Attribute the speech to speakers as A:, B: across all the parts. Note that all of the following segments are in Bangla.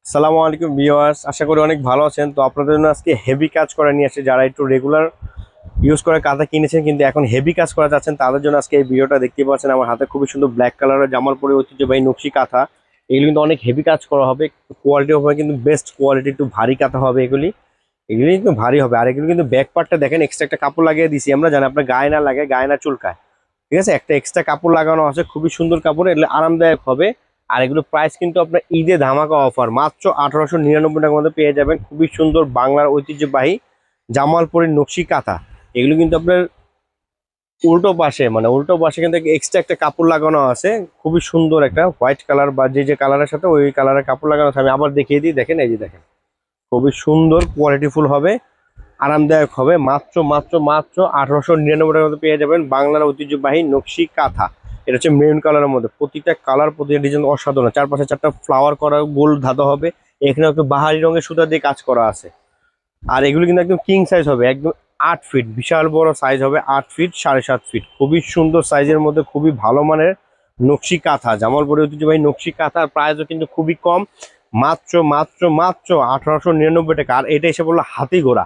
A: আসসালামু আলাইকুম ভিউয়ার্স, আশা করি অনেক ভালো আছেন। তো আপনাদের জন্য আজকে হেভি কাজ করে নিয়ে আসছে। যারা একটু রেগুলার ইউজ করে কাঁথা কিনেছেন কিন্তু এখন হেভি কাজ করা যাচ্ছেন, তাদের জন্য আজকে এই ভিডিওটা দেখতে পাচ্ছেন। আমার হাতে খুবই সুন্দর ব্ল্যাক কালারের জামালপুরি ঐতিহ্যবাহী নকশি কাঁথা। এগুলি কিন্তু অনেক হেভি কাজ করা হবে, কোয়ালিটি হবে কিন্তু বেস্ট কোয়ালিটি, একটু ভারী কাঁথা হবে এগুলি। এগুলি কিন্তু ভারী হবে। আর এগুলি কিন্তু ব্যাক পার্টটা দেখেন, এক্সট্রা একটা কাপড় লাগিয়ে দিছি আমরা, জানি আপনার গায়ে না লাগে, গায়ে না চুলকায়। ঠিক আছে, একটা এক্সট্রা কাপড় লাগানো আছে, খুবই সুন্দর কাপড়, এগুলো আরামদায়ক হবে। আর এগুলো প্রাইস কিন্তু আপনার ঈদে ধামাকা অফার, মাত্র 1899 টাকার মধ্যে পেয়ে যাবেন খুবই সুন্দর বাংলার ঐতিহ্যবাহী জামালপুরের নকশি কাঁথা। এগুলো কিন্তু আপনার উল্টো পাশে কিন্তু এক্সট্রা একটা কাপড় লাগানো আছে, খুবই সুন্দর একটা হোয়াইট কালার বা যে যে কালারের সাথে ওই কালারের কাপড় লাগানো আছে। আমি আবার দেখিয়ে দিই, দেখেন এই যে দেখেন, খুবই সুন্দর কোয়ালিটিফুল হবে, আরামদায়ক হবে। মাত্র মাত্র মাত্র 1899 টাকার মধ্যে পেয়ে যাবেন বাংলার ঐতিহ্যবাহী নকশি কাঁথা। এটা হচ্ছে মেরুন কালারের মধ্যে, প্রতিটা কালার প্রতিটা ডিজাইন অসাধারণ। চারপাশে চারটা ফ্লাওয়ার করা গোল ধাতব হবে, এখানে একটু বাহারি রঙের সুতা দিয়ে কাজ করা আছে। আর এগুলো কিন্তু একদম কিং সাইজ হবে, একদম 8 ফিট, বিশাল বড় সাইজ হবে, 8 ফিট 7.5 ফিট, খুবই সুন্দর সাইজের মধ্যে খুবই ভালো মানের নকশি কাঁথা, জামালপুরি ঐতিহ্যবাহী নকশি কাঁথার প্রাইসও কিন্তু খুবই কম, মাত্র মাত্র মাত্র 1899 টাকা। আর এটা এসে বললো হাতি ঘোড়া,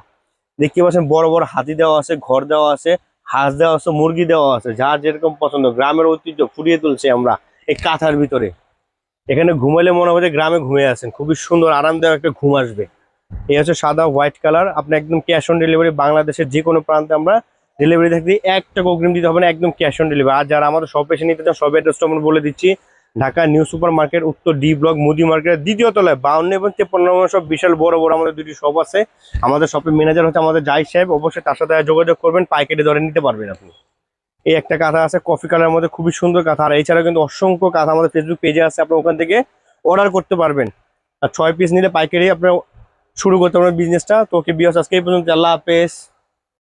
A: দেখতে পাচ্ছেন বড় বড় হাতি দেওয়া আছে, ঘর দেওয়া আছে, হাঁস দেওয়া আছে, মুরগি দেওয়া আছে, যার যেরকম পছন্দ। গ্রামের ঐতিহ্য ফুটিয়ে তুলছে আমরা এই কাঁথার ভিতরে। এখানে ঘুমাইলে মনে হবে যে গ্রামে ঘুমিয়ে আছেন, খুবই সুন্দর আরামদায়ক একটা ঘুম আসবে। এই হচ্ছে সাদা হোয়াইট কালার, আপনি একদম ক্যাশ অন ডেলিভারি, বাংলাদেশের যে কোনো প্রান্তে আমরা ডেলিভারি থাকতে 1 টাকা অগ্রিম দিতে হবে না, একদম ক্যাশ অন ডেলিভারি। আর যারা আমাদের শপ এসে নিতে চান, সব অ্যাড্রেসটা আমরা বলে দিচ্ছি। ঢাকা নিউ সুপার মার্কেট, উত্তর ডি ব্লক, মুদি মার্কেটের দ্বিতীয় তলায় 52 এবং 53 নম্বর সব বিশাল বড় বড় আমাদের দুটি শপ আছে। আমাদের শপের ম্যানেজার হচ্ছে আমাদের জাহিদ সাহেব, অবশ্যই তার সাথে যোগাযোগ করবেন, পাইকারি দরে নিতে পারবেন আপনি। এই একটা কাঁথা আছে কফি কালারের মধ্যে, খুবই সুন্দর কাঁথা। আর এছাড়া কিন্তু অসংখ্য কাঁথা আমাদের ফেসবুক পেজে আছে, আপনি ওখান থেকে অর্ডার করতে পারবেন। আর 6 পিস নিলে পাইকারি আপনার শুরু করতে পারবেন বিজনেসটা। তো ওকে বিয়াস, আজকে এই পর্যন্ত, আল্লাহ হাফেজ।